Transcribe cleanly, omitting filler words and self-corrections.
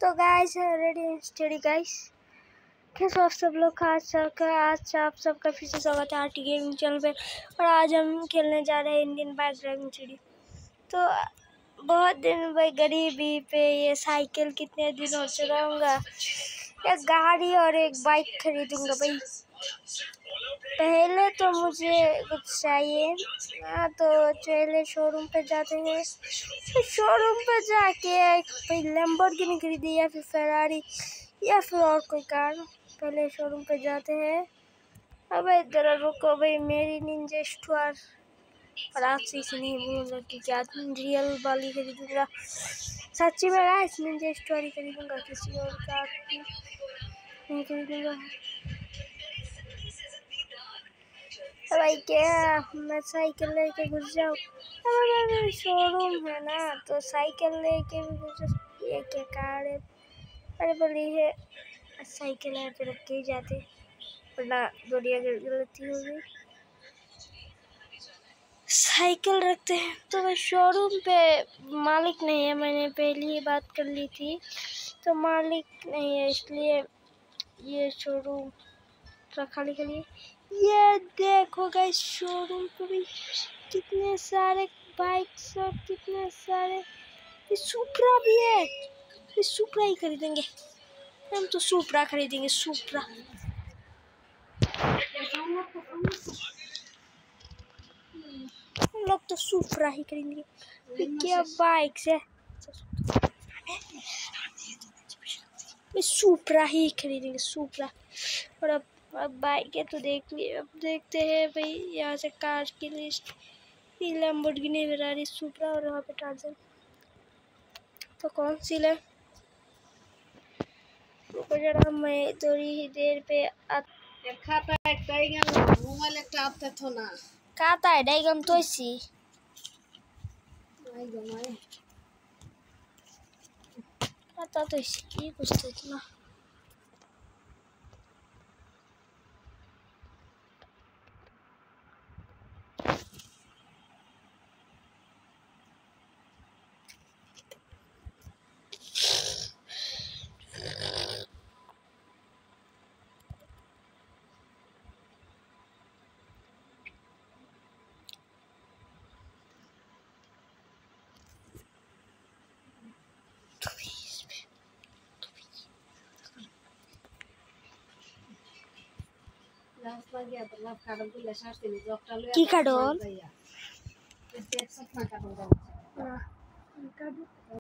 तो guys ready steady guys, कैसे आप सब लोग। आज आप सबका फिर से स्वागत है आरटी गेमिंग चैनल पे। और आज हम खेलने जा रहे हैं इंडियन बाइक ड्राइविंग सीडी। तो बहुत दिन भाई गरीबी पे ये साइकिल कितने दिनों चलाऊंगा, एक गाड़ी और एक बाइक खरीदूंगा भाई। पहले तो मुझे कुछ चाहिए ना, तो पहले शोरूम पे जाते हैं। तो शोरूम पे जाके भाई लैम्बोर्गिनी खरीदी या फिर फेरारी या फिर और कोई कार। पहले शोरूम पे जाते हैं। अब इधर रुको भाई, मेरी निंजा स्टोर और आज से इसे नहीं बोलूँगा कि क्या रियल वाली खरीदूंगा। सच्ची में गाइस निंजा स्टोर ही खरीदूंगा, किसी और कार नहीं खरीदूंगा भाई। क्या मैं साइकिल लेके घुस जाऊँ? अरे शोरूम है ना, तो साइकिल लेके भी घुस। ये क्या कार है? अरे बोली है साइकिल है पे रख के ही जाते, वरना थोड़ी अगर गलती हो गई। साइकिल रखते हैं तो भाई शोरूम पे मालिक नहीं है, मैंने पहले ही बात कर ली थी। तो मालिक नहीं है इसलिए ये शोरूम खाली खाली। ये देखो गाइस शोरूम पे भी कितने सारे बाइक्स और कितने सारे, ये सुप्रा भी है। ये सुप्रा ही खरीदेंगे हम, तो सुप्रा खरीदेंगे सुप्रा। हम लोग तो सुप्रा ही खरीदेंगे। क्या बाइक्स है, सुप्रा ही खरीदेंगे सुप्रा। और अब बाइक है तो देख लिए, अब देखते हैं भाई यहाँ से कार की लिस्ट। लैम्बोर्गिनी, फेरारी, सुप्रा और वहाँ पे टार्जन। तो कौन सी ले? रुको जरा, मैं थोड़ी ही देर पे खाता है डाइगम तो इसी खाता तो इसी कुछ तो इतना। কি কারণ?